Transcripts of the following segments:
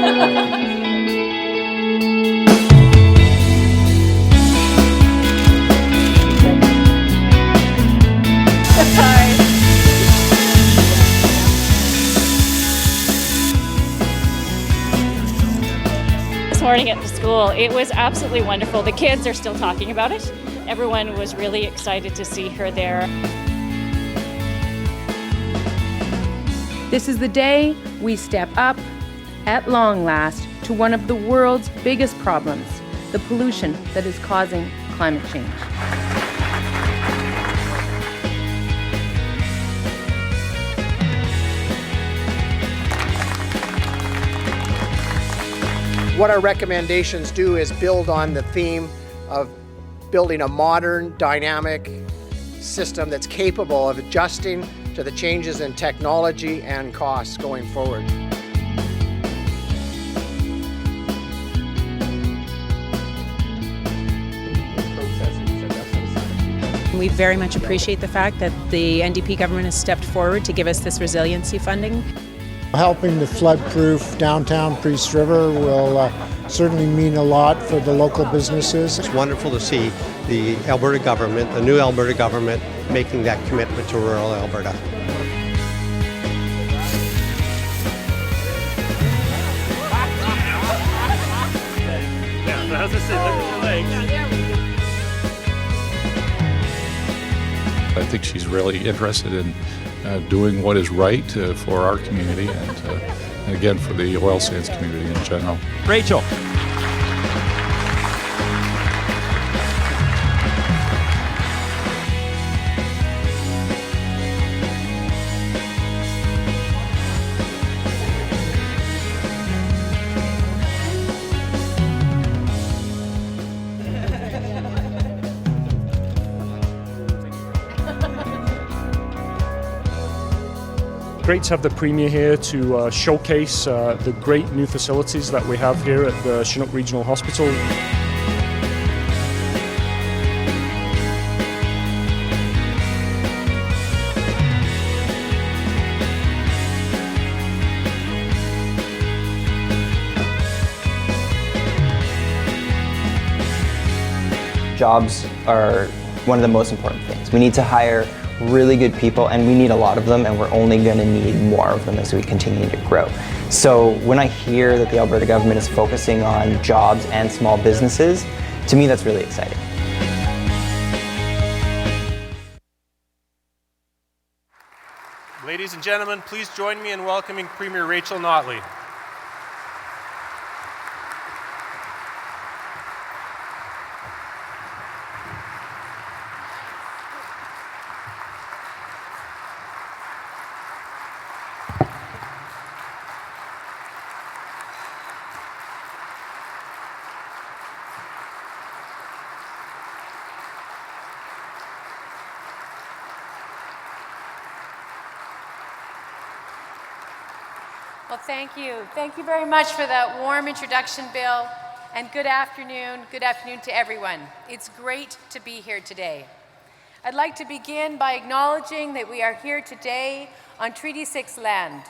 Morning at the school. It was absolutely wonderful. The kids are still talking about it. Everyone was really excited to see her there. This is the day we step up, at long last, to one of the world's biggest problems, the pollution that is causing climate change. What our recommendations do is build on the theme of building a modern, dynamic system that's capable of adjusting to the changes in technology and costs going forward. We very much appreciate the fact that the NDP government has stepped forward to give us this resiliency funding. Helping to flood-proof downtown Priest River will certainly mean a lot for the local businesses. It's wonderful to see the Alberta government, the new Alberta government, making that commitment to rural Alberta. Yeah, so how's this sit? Look at your legs. I think she's really interested in doing what is right for our community and again for the oil sands community in general. Rachel. Great to have the Premier here to showcase the great new facilities that we have here at the Chinook Regional Hospital. Jobs are one of the most important things. We need to hire really good people, and we need a lot of them, and we're only going to need more of them as we continue to grow. So when I hear that the Alberta government is focusing on jobs and small businesses, to me that's really exciting. Ladies and gentlemen, please join me in welcoming Premier Rachel Notley. Well, thank you. Thank you very much for that warm introduction, Bill, and good afternoon. Good afternoon to everyone. It's great to be here today. I'd like to begin by acknowledging that we are here today on Treaty 6 land.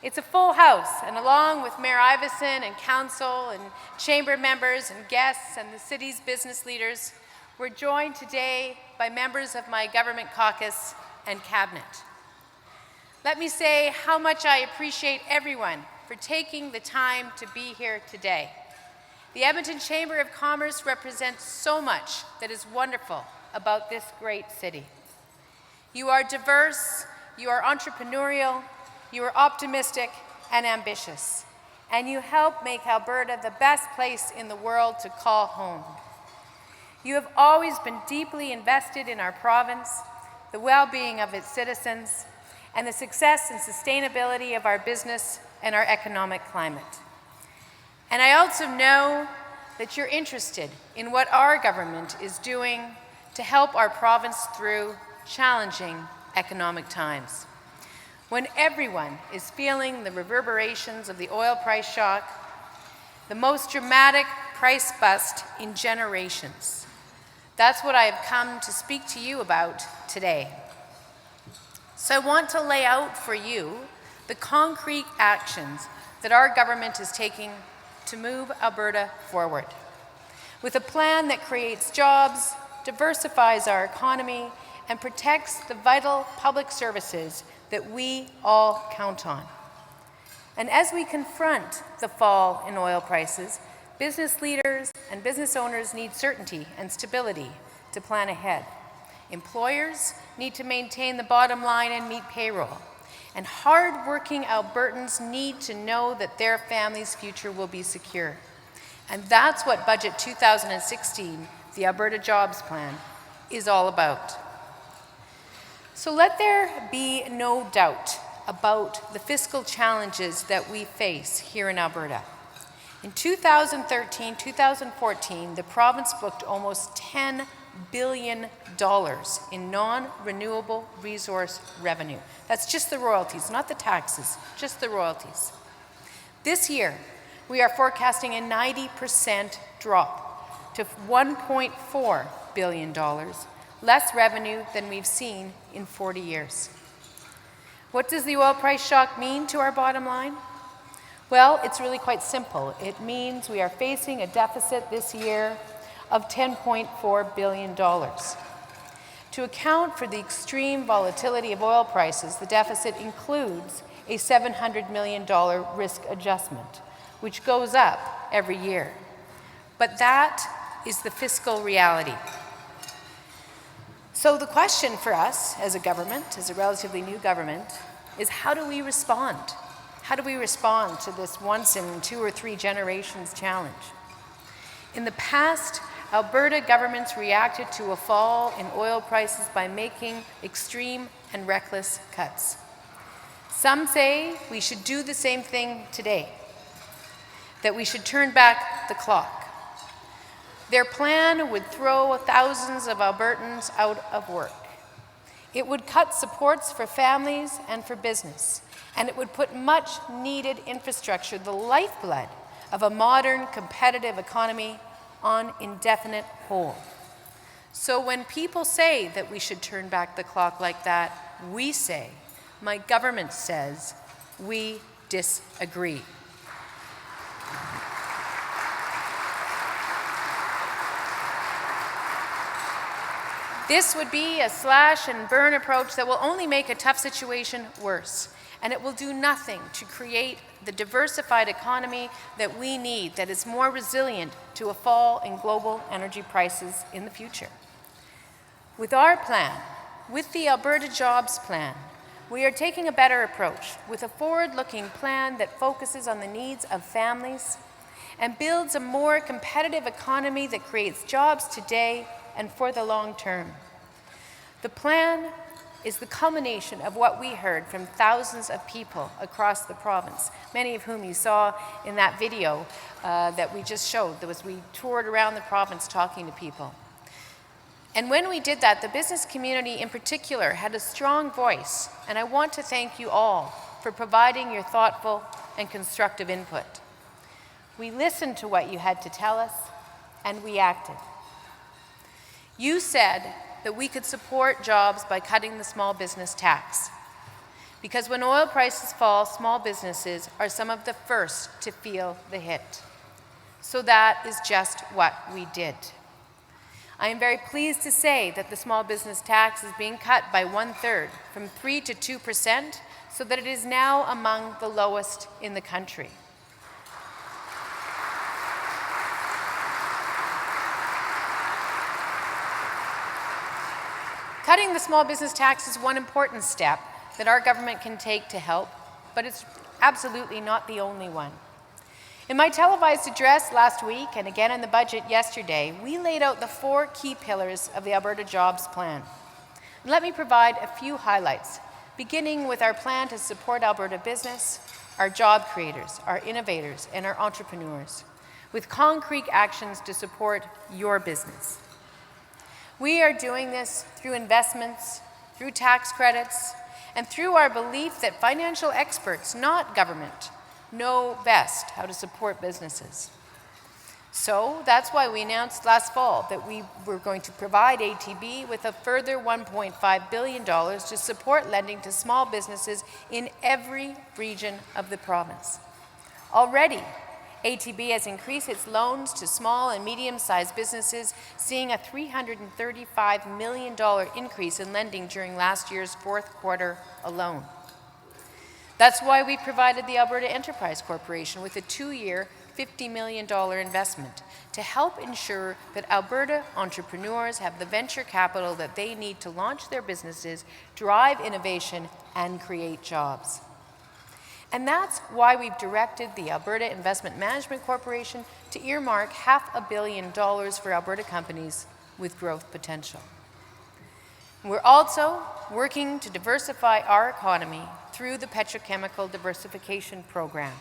It's a full house, and along with Mayor Iveson and council and chamber members and guests and the city's business leaders, we're joined today by members of my government caucus and cabinet. Let me say how much I appreciate everyone for taking the time to be here today. The Edmonton Chamber of Commerce represents so much that is wonderful about this great city. You are diverse, you are entrepreneurial, you are optimistic and ambitious, and you help make Alberta the best place in the world to call home. You have always been deeply invested in our province, the well-being of its citizens, and the success and sustainability of our business and our economic climate. And I also know that you're interested in what our government is doing to help our province through challenging economic times. When everyone is feeling the reverberations of the oil price shock, the most dramatic price bust in generations. That's what I have come to speak to you about today. So I want to lay out for you the concrete actions that our government is taking to move Alberta forward, with a plan that creates jobs, diversifies our economy, and protects the vital public services that we all count on. And as we confront the fall in oil prices, business leaders and business owners need certainty and stability to plan ahead. Employers need to maintain the bottom line and meet payroll. And hard-working Albertans need to know that their family's future will be secure. And that's what Budget 2016, the Alberta Jobs Plan, is all about. So let there be no doubt about the fiscal challenges that we face here in Alberta. In 2013-2014, the province booked almost $10 billion in non-renewable resource revenue. That's just the royalties, not the taxes, just the royalties. This year, we are forecasting a 90% drop to $1.4 billion, less revenue than we've seen in 40 years. What does the oil price shock mean to our bottom line? Well, it's really quite simple. It means we are facing a deficit this year of $10.4 billion. To account for the extreme volatility of oil prices, the deficit includes a $700 million risk adjustment, which goes up every year. But that is the fiscal reality. So the question for us as a government, as a relatively new government, is how do we respond? How do we respond to this once in 2 or 3 generations challenge? In the past, Alberta governments reacted to a fall in oil prices by making extreme and reckless cuts. Some say we should do the same thing today, that we should turn back the clock. Their plan would throw thousands of Albertans out of work. It would cut supports for families and for business, and it would put much needed infrastructure, the lifeblood of a modern, competitive economy, on indefinite hold. So when people say that we should turn back the clock like that, we say, my government says, we disagree. This would be a slash and burn approach that will only make a tough situation worse, and it will do nothing to create the diversified economy that we need, that is more resilient to a fall in global energy prices in the future. With our plan, with the Alberta Jobs Plan, we are taking a better approach with a forward-looking plan that focuses on the needs of families and builds a more competitive economy that creates jobs today and for the long term. The plan is the culmination of what we heard from thousands of people across the province, many of whom you saw in that video that we just showed. We toured around the province talking to people. And when we did that, the business community in particular had a strong voice, and I want to thank you all for providing your thoughtful and constructive input. We listened to what you had to tell us, and we acted. You said that we could support jobs by cutting the small business tax. Because when oil prices fall, small businesses are some of the first to feel the hit. So that is just what we did. I am very pleased to say that the small business tax is being cut by 1/3, from 3% to 2%, so that it is now among the lowest in the country. Cutting the small business tax is one important step that our government can take to help, but it's absolutely not the only one. In my televised address last week, and again in the budget yesterday, we laid out the 4 key pillars of the Alberta Jobs Plan. And let me provide a few highlights, beginning with our plan to support Alberta business, our job creators, our innovators, and our entrepreneurs, with concrete actions to support your business. We are doing this through investments, through tax credits, and through our belief that financial experts, not government, know best how to support businesses. So that's why we announced last fall that we were going to provide ATB with a further $1.5 billion to support lending to small businesses in every region of the province. Already, ATB has increased its loans to small and medium-sized businesses, seeing a $335 million increase in lending during last year's fourth quarter alone. That's why we provided the Alberta Enterprise Corporation with a 2-year, $50 million investment to help ensure that Alberta entrepreneurs have the venture capital that they need to launch their businesses, drive innovation, and create jobs. And that's why we've directed the Alberta Investment Management Corporation to earmark $500 million for Alberta companies with growth potential. We're also working to diversify our economy through the Petrochemical Diversification Program.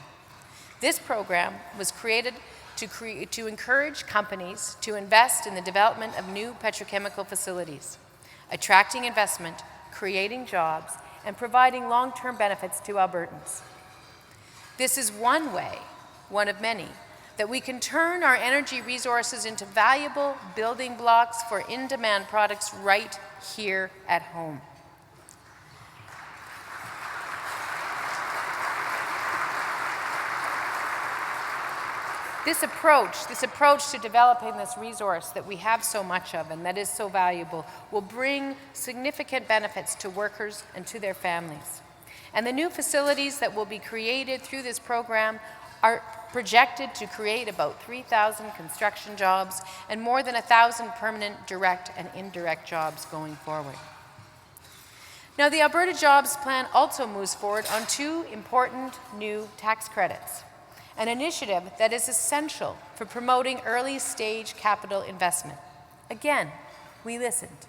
This program was created to encourage companies to invest in the development of new petrochemical facilities, attracting investment, creating jobs, and providing long-term benefits to Albertans. This is one way, one of many, that we can turn our energy resources into valuable building blocks for in-demand products right here at home. This approach to developing this resource that we have so much of and that is so valuable will bring significant benefits to workers and to their families. And the new facilities that will be created through this program are projected to create about 3,000 construction jobs and more than 1,000 permanent direct and indirect jobs going forward. Now, the Alberta Jobs Plan also moves forward on 2 important new tax credits, an initiative that is essential for promoting early-stage capital investment. Again, we listened.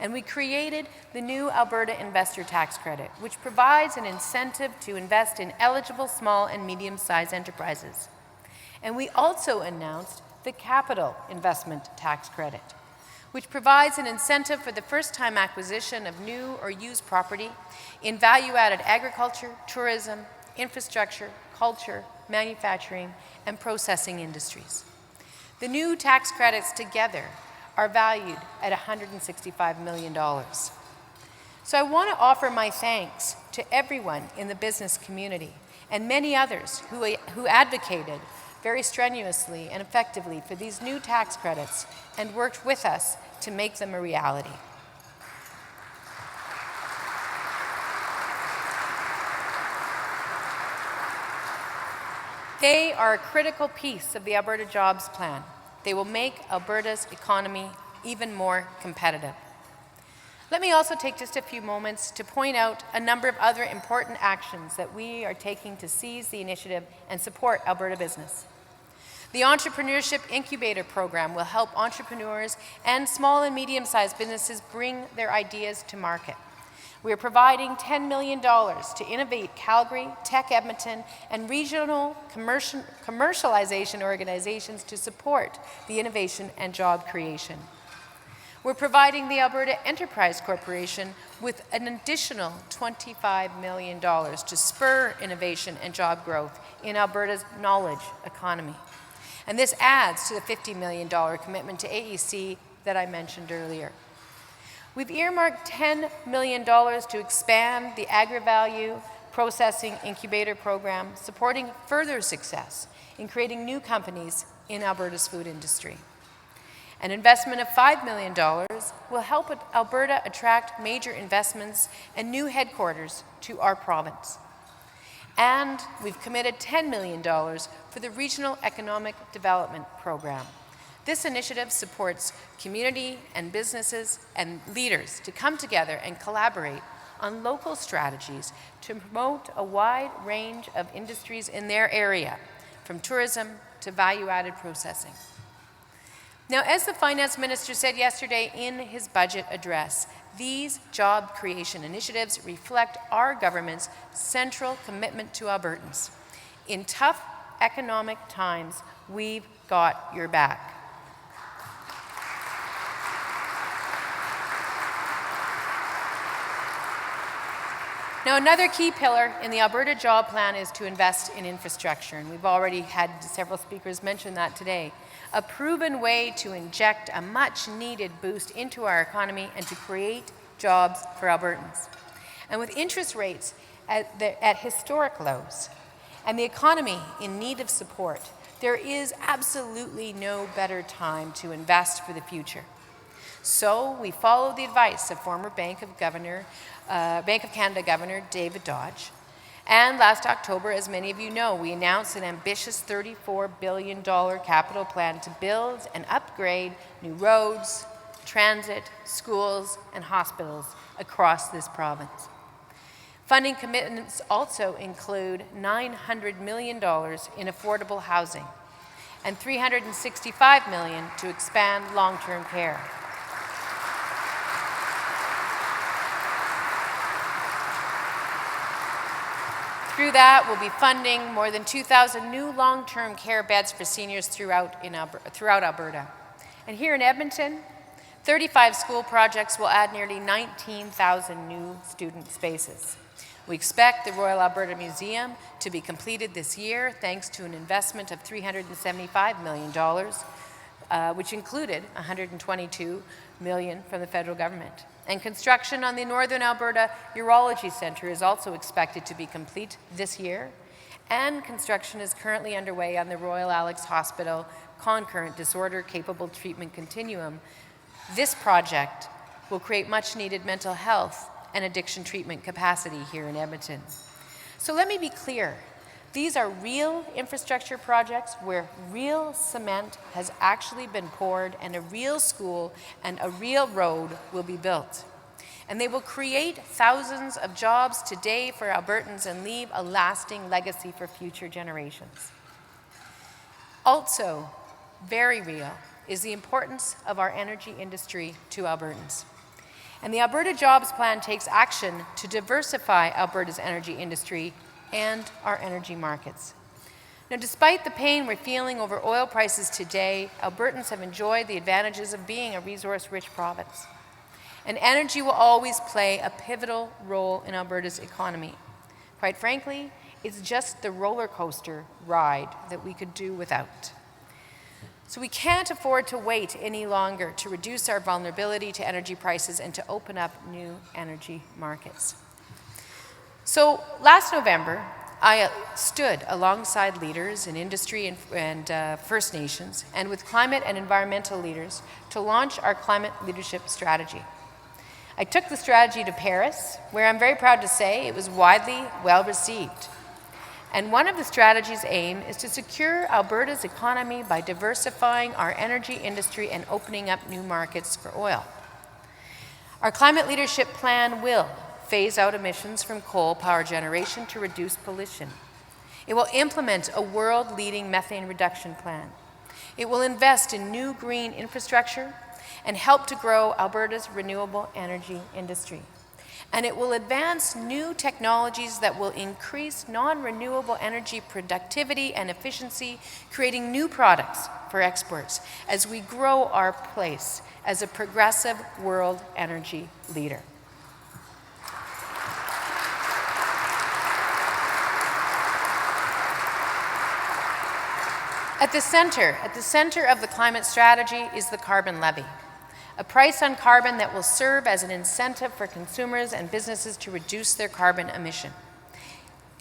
And we created the new Alberta Investor Tax Credit, which provides an incentive to invest in eligible small and medium-sized enterprises. And we also announced the Capital Investment Tax Credit, which provides an incentive for the first-time acquisition of new or used property in value-added agriculture, tourism, infrastructure, culture, manufacturing, and processing industries. The new tax credits together are valued at $165 million. So I want to offer my thanks to everyone in the business community and many others who advocated very strenuously and effectively for these new tax credits and worked with us to make them a reality. They are a critical piece of the Alberta Jobs Plan. They will make Alberta's economy even more competitive. Let me also take just a few moments to point out a number of other important actions that we are taking to seize the initiative and support Alberta business. The Entrepreneurship Incubator Program will help entrepreneurs and small and medium-sized businesses bring their ideas to market. We are providing $10 million to Innovate Calgary, Tech Edmonton, and regional commercialization organizations to support the innovation and job creation. We're providing the Alberta Enterprise Corporation with an additional $25 million to spur innovation and job growth in Alberta's knowledge economy. And this adds to the $50 million commitment to AEC that I mentioned earlier. We've earmarked $10 million to expand the AgriValue Processing Incubator Program, supporting further success in creating new companies in Alberta's food industry. An investment of $5 million will help Alberta attract major investments and new headquarters to our province. And we've committed $10 million for the Regional Economic Development Program. This initiative supports community and businesses and leaders to come together and collaborate on local strategies to promote a wide range of industries in their area, from tourism to value-added processing. Now, as the Finance Minister said yesterday in his budget address, these job creation initiatives reflect our government's central commitment to Albertans. In tough economic times, we've got your back. Now, another key pillar in the Alberta Job Plan is to invest in infrastructure, and we've already had several speakers mention that today. A proven way to inject a much-needed boost into our economy and to create jobs for Albertans. And with interest rates at historic lows and the economy in need of support, there is absolutely no better time to invest for the future. So we follow the advice of former Bank of Canada Governor David Dodge. And last October, as many of you know, we announced an ambitious $34 billion capital plan to build and upgrade new roads, transit, schools, and hospitals across this province. Funding commitments also include $900 million in affordable housing and $365 million to expand long-term care. Through that, we'll be funding more than 2,000 new long-term care beds for seniors throughout Alberta. And here in Edmonton, 35 school projects will add nearly 19,000 new student spaces. We expect the Royal Alberta Museum to be completed this year thanks to an investment of $375 million, which included $122 million from the federal government. And construction on the Northern Alberta Urology Centre is also expected to be complete this year. And construction is currently underway on the Royal Alex Hospital Concurrent Disorder Capable Treatment Continuum. This project will create much needed mental health and addiction treatment capacity here in Edmonton. So let me be clear. These are real infrastructure projects where real cement has actually been poured and a real school and a real road will be built. And they will create thousands of jobs today for Albertans and leave a lasting legacy for future generations. Also, very real is the importance of our energy industry to Albertans. And the Alberta Jobs Plan takes action to diversify Alberta's energy industry and our energy markets. Now, despite the pain we're feeling over oil prices today, Albertans have enjoyed the advantages of being a resource-rich province. And energy will always play a pivotal role in Alberta's economy. Quite frankly, it's just the roller coaster ride that we could do without. So we can't afford to wait any longer to reduce our vulnerability to energy prices and to open up new energy markets. So last November, I stood alongside leaders in industry and First Nations and with climate and environmental leaders to launch our climate leadership strategy. I took the strategy to Paris, where I'm very proud to say it was widely well received. And one of the strategy's aim is to secure Alberta's economy by diversifying our energy industry and opening up new markets for oil. Our climate leadership plan will phase out emissions from coal power generation to reduce pollution. It will implement a world-leading methane reduction plan. It will invest in new green infrastructure and help to grow Alberta's renewable energy industry. And it will advance new technologies that will increase non-renewable energy productivity and efficiency, creating new products for exports as we grow our place as a progressive world energy leader. At the center of the climate strategy is the carbon levy, a price on carbon that will serve as an incentive for consumers and businesses to reduce their carbon emission.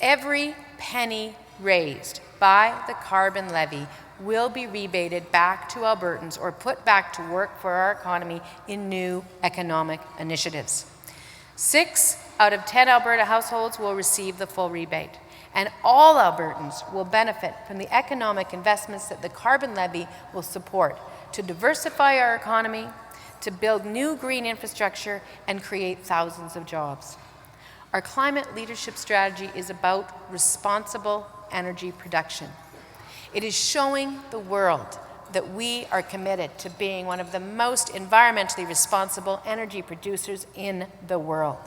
Every penny raised by the carbon levy will be rebated back to Albertans or put back to work for our economy in new economic initiatives. 6 out of 10 Alberta households will receive the full rebate, and all Albertans will benefit from the economic investments that the carbon levy will support to diversify our economy, to build new green infrastructure, and create thousands of jobs. Our climate leadership strategy is about responsible energy production. It is showing the world that we are committed to being one of the most environmentally responsible energy producers in the world.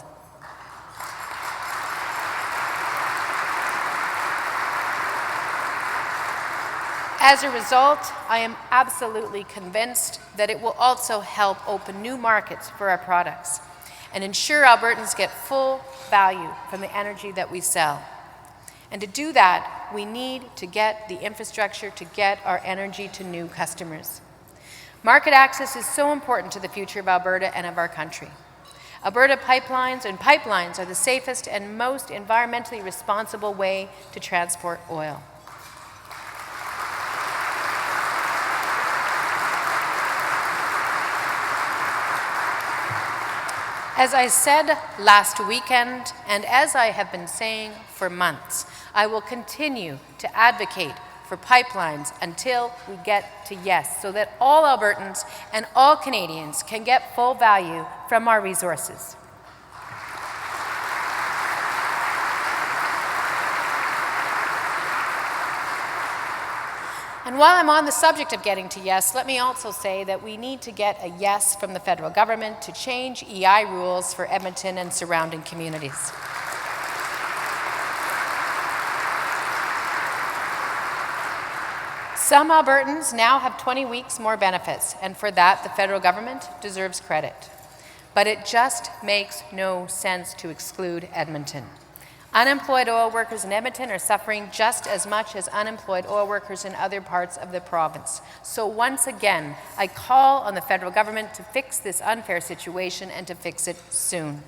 As a result, I am absolutely convinced that it will also help open new markets for our products and ensure Albertans get full value from the energy that we sell. And to do that, we need to get the infrastructure to get our energy to new customers. Market access is so important to the future of Alberta and of our country. Alberta pipelines are the safest and most environmentally responsible way to transport oil. As I said last weekend, and as I have been saying for months, I will continue to advocate for pipelines until we get to yes, so that all Albertans and all Canadians can get full value from our resources. And while I'm on the subject of getting to yes, let me also say that we need to get a yes from the federal government to change EI rules for Edmonton and surrounding communities. Some Albertans now have 20 weeks more benefits, and for that, the federal government deserves credit. But it just makes no sense to exclude Edmonton. Unemployed oil workers in Edmonton are suffering just as much as unemployed oil workers in other parts of the province. So once again, I call on the federal government to fix this unfair situation and to fix it soon.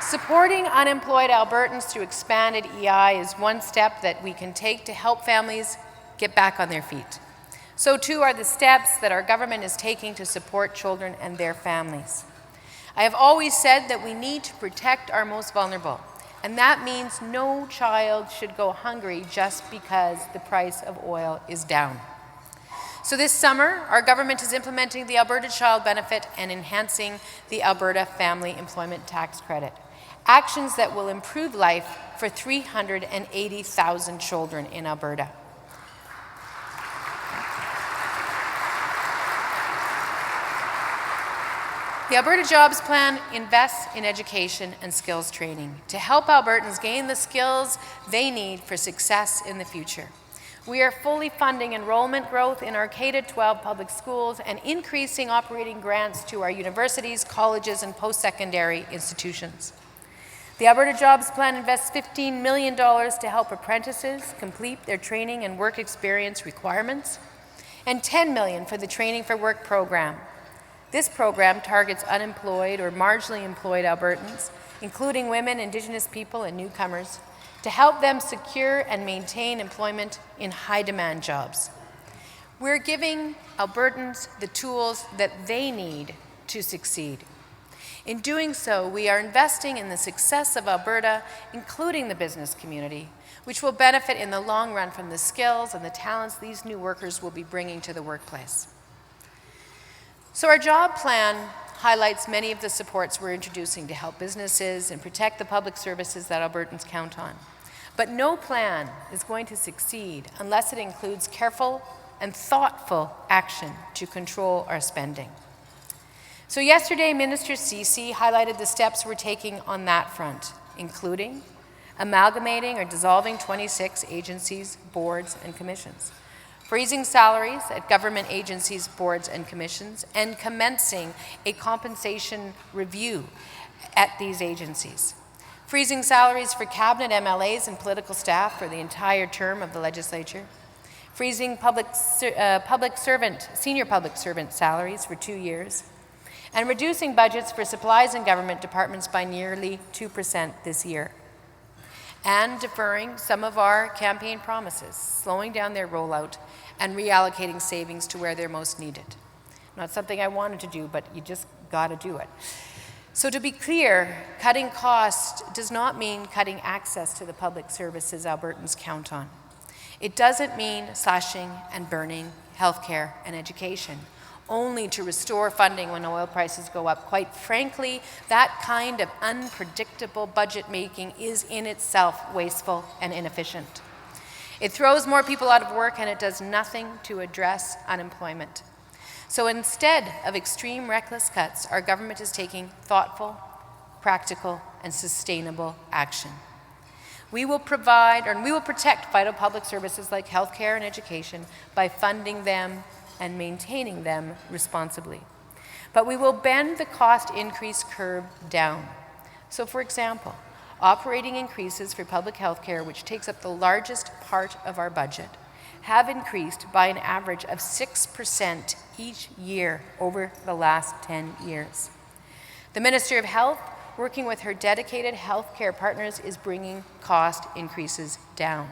Supporting unemployed Albertans through expanded EI is one step that we can take to help families get back on their feet. So too are the steps that our government is taking to support children and their families. I have always said that we need to protect our most vulnerable, and that means no child should go hungry just because the price of oil is down. So this summer, our government is implementing the Alberta Child Benefit and enhancing the Alberta Family Employment Tax Credit, actions that will improve life for 380,000 children in Alberta. The Alberta Jobs Plan invests in education and skills training to help Albertans gain the skills they need for success in the future. We are fully funding enrollment growth in our K-12 public schools and increasing operating grants to our universities, colleges, and post-secondary institutions. The Alberta Jobs Plan invests $15 million to help apprentices complete their training and work experience requirements, and $10 million for the Training for Work program. This program targets unemployed or marginally employed Albertans, including women, Indigenous people, and newcomers, to help them secure and maintain employment in high-demand jobs. We're giving Albertans the tools that they need to succeed. In doing so, we are investing in the success of Alberta, including the business community, which will benefit in the long run from the skills and the talents these new workers will be bringing to the workplace. So our job plan highlights many of the supports we're introducing to help businesses and protect the public services that Albertans count on. But no plan is going to succeed unless it includes careful and thoughtful action to control our spending. So yesterday, Minister Ceci highlighted the steps we're taking on that front, including amalgamating or dissolving 26 agencies, boards, and commissions, freezing salaries at government agencies, boards, and commissions, and commencing a compensation review at these agencies. Freezing salaries for cabinet MLAs and political staff for the entire term of the legislature. Freezing senior public servant salaries for 2 years. And reducing budgets for supplies and government departments by nearly 2% this year. And deferring some of our campaign promises, slowing down their rollout, and reallocating savings to where they're most needed. Not something I wanted to do, but you just got to do it. So to be clear, cutting costs does not mean cutting access to the public services Albertans count on. It doesn't mean slashing and burning healthcare and education, only to restore funding when oil prices go up. Quite frankly, that kind of unpredictable budget making is in itself wasteful and inefficient. It throws more people out of work and it does nothing to address unemployment. So instead of extreme reckless cuts, our government is taking thoughtful, practical, and sustainable action. We will provide, and we will protect vital public services like healthcare and education by funding them and maintaining them responsibly. But we will bend the cost increase curve down. So for example, operating increases for public health care, which takes up the largest part of our budget, have increased by an average of 6% each year over the last 10 years. The Minister of Health, working with her dedicated healthcare partners, is bringing cost increases down.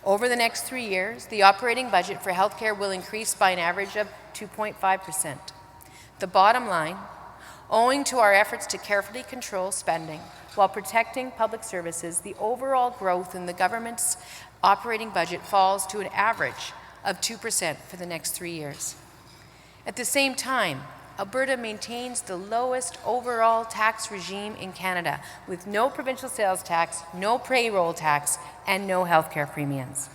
Over the next 3 years, the operating budget for healthcare will increase by an average of 2.5%. The bottom line, owing to our efforts to carefully control spending while protecting public services, the overall growth in the government's operating budget falls to an average of 2% for the next 3 years. At the same time, Alberta maintains the lowest overall tax regime in Canada, with no provincial sales tax, no payroll tax, and no healthcare premiums.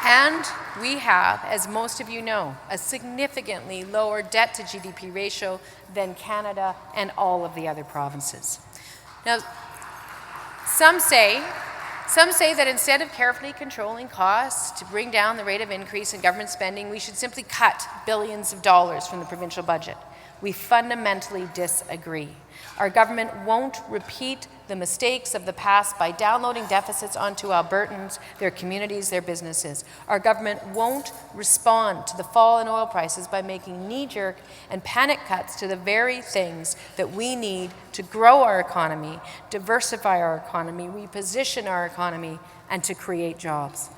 And we have, as most of you know, a significantly lower debt to GDP ratio than Canada and all of the other provinces. Now, some say that instead of carefully controlling costs to bring down the rate of increase in government spending, we should simply cut billions of dollars from the provincial budget. We fundamentally disagree. Our government won't repeat the mistakes of the past by downloading deficits onto Albertans, their communities, their businesses. Our government won't respond to the fall in oil prices by making knee-jerk and panic cuts to the very things that we need to grow our economy, diversify our economy, reposition our economy, and to create jobs.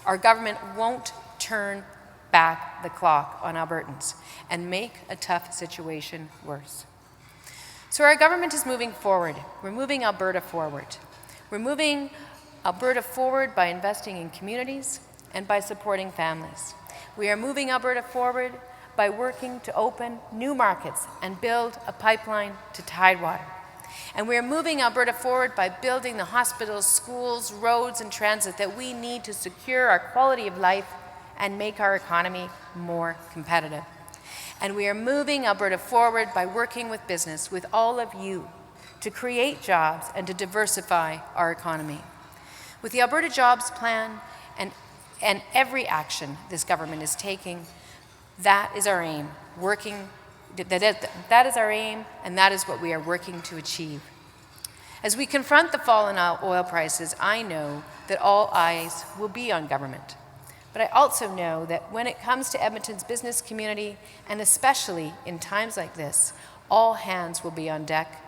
Our government won't turn back the clock on Albertans and make a tough situation worse. So our government is moving forward. We're moving Alberta forward. We're moving Alberta forward by investing in communities and by supporting families. We are moving Alberta forward by working to open new markets and build a pipeline to Tidewater. And we are moving Alberta forward by building the hospitals, schools, roads, and transit that we need to secure our quality of life and make our economy more competitive. And we are moving Alberta forward by working with business, with all of you, to create jobs and to diversify our economy. With the Alberta Jobs Plan and every action this government is taking, that is our aim. That is our aim, and that is what we are working to achieve. As we confront the fall in oil prices, I know that all eyes will be on government. But I also know that when it comes to Edmonton's business community, and especially in times like this, all hands will be on deck.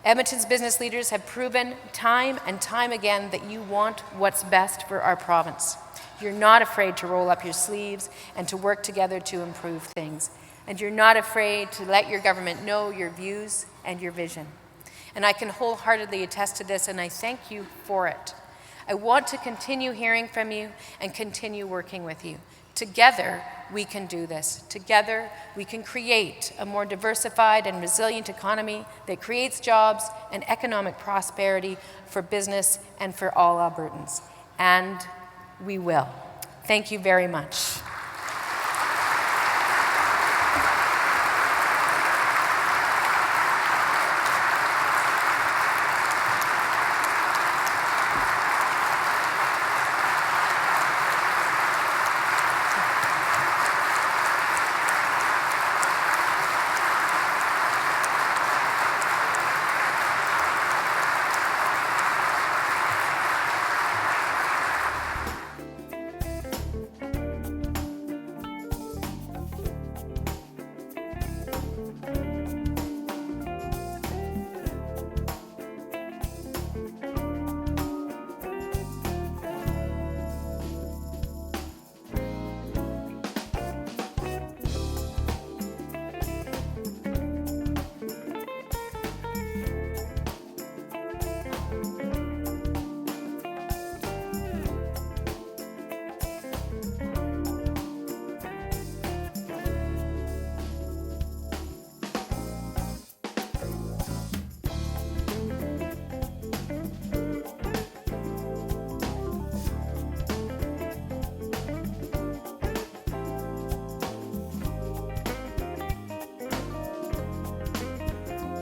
Edmonton's business leaders have proven time and time again that you want what's best for our province. You're not afraid to roll up your sleeves and to work together to improve things. And you're not afraid to let your government know your views and your vision. And I can wholeheartedly attest to this, and I thank you for it. I want to continue hearing from you and continue working with you. Together, we can do this. Together, we can create a more diversified and resilient economy that creates jobs and economic prosperity for business and for all Albertans. And we will. Thank you very much.